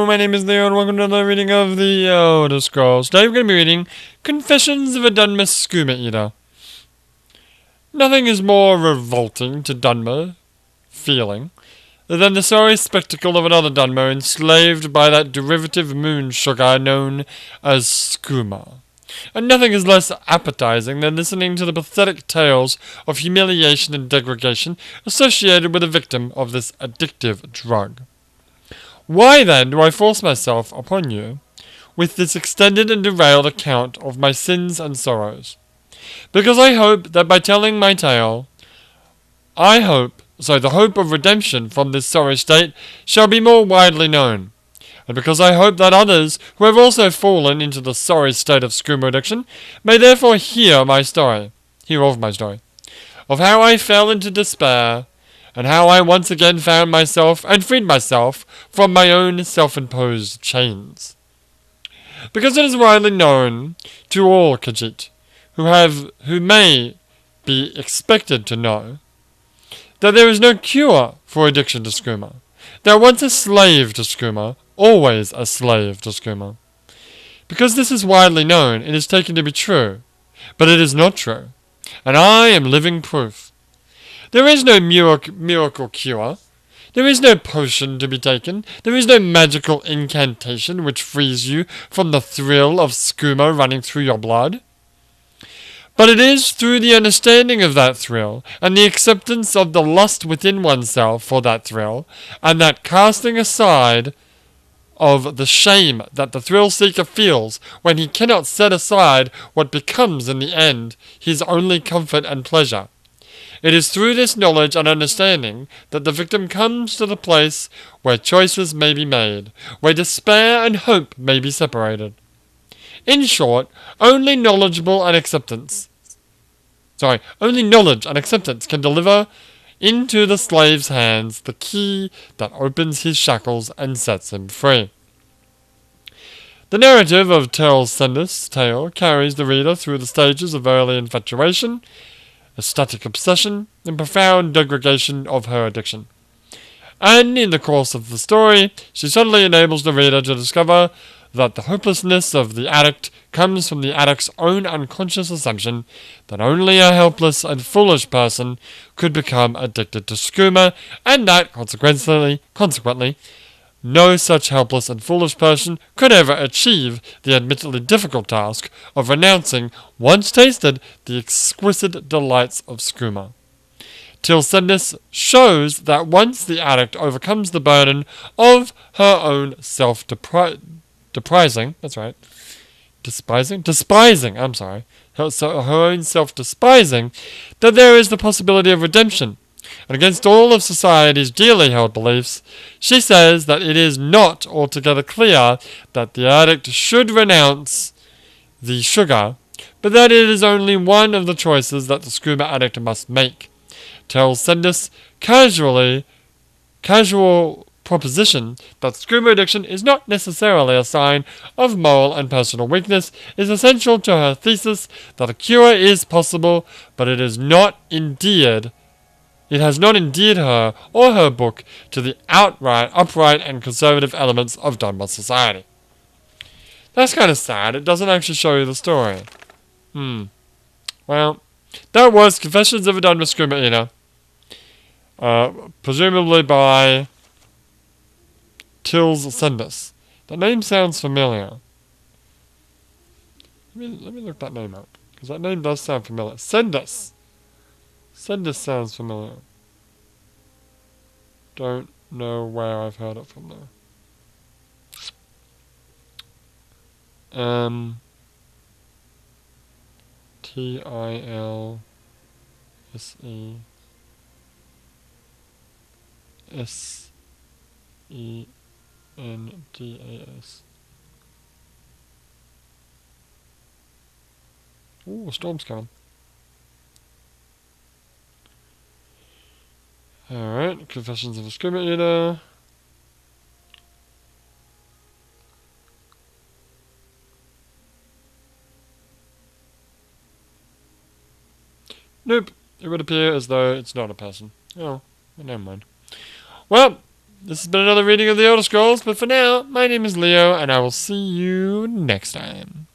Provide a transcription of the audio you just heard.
Hello, my name is Leo and welcome to another reading of the Elder Scrolls. Today we're going to be reading Confessions of a Dunmer Skooma Eater. Nothing is more revolting to Dunmer feeling than the sorry spectacle of another Dunmer enslaved by that derivative moon sugar known as Skooma. And nothing is less appetizing than listening to the pathetic tales of humiliation and degradation associated with a victim of this addictive drug. Why then do I force myself upon you with this extended and derailed account of my sins and sorrows? Because I hope that by telling my tale, the hope of redemption from this sorry state shall be more widely known. And because I hope that others who have also fallen into the sorry state of skooma addiction may therefore hear of my story, of how I fell into despair, and how I once again found myself and freed myself from my own self-imposed chains. Because it is widely known to all Khajiit, who may be expected to know, that there is no cure for addiction to skooma. That once a slave to skooma, always a slave to skooma. Because this is widely known, it is taken to be true, but it is not true, and I am living proof. There is no miracle cure. There is no potion to be taken. There is no magical incantation which frees you from the thrill of skooma running through your blood. But it is through the understanding of that thrill, and the acceptance of the lust within oneself for that thrill, and that casting aside of the shame that the thrill-seeker feels when he cannot set aside what becomes in the end his only comfort and pleasure. It is through this knowledge and understanding that the victim comes to the place where choices may be made, where despair and hope may be separated. In short, only knowledge and acceptance can deliver into the slave's hands the key that opens his shackles and sets him free. The narrative of Sendis' tale carries the reader through the stages of early infatuation, ecstatic obsession, and profound degradation of her addiction. And in the course of the story, she suddenly enables the reader to discover that the hopelessness of the addict comes from the addict's own unconscious assumption that only a helpless and foolish person could become addicted to skooma, and that, consequently, no such helpless and foolish person could ever achieve the admittedly difficult task of renouncing, once tasted, the exquisite delights of skooma. Sendis shows that once the addict overcomes the burden of her own despising, her own self-despising, that there is the possibility of redemption. And against all of society's dearly held beliefs, she says that it is not altogether clear that the addict should renounce the sugar, but that it is only one of the choices that the skooma addict must make. Sendis' casual proposition that skooma addiction is not necessarily a sign of moral and personal weakness is essential to her thesis that a cure is possible, but it has not endeared her or her book to the upright and conservative elements of Dunmer society. That's kind of sad. It doesn't actually show you the story. Well, that was Confessions of a Dunmer Skooma Eater. Presumably by Sendis. That name sounds familiar. Let me look that name up, because that name does sound familiar. Sendis sounds familiar. Don't know where I've heard it from though. Tilsesendas. Ooh, a storm's coming. Alright, Confessions of a Skooma Eater. Nope, it would appear as though it's not a person. Oh, never mind. Well, this has been another reading of the Elder Scrolls, but for now, my name is Leo, and I will see you next time.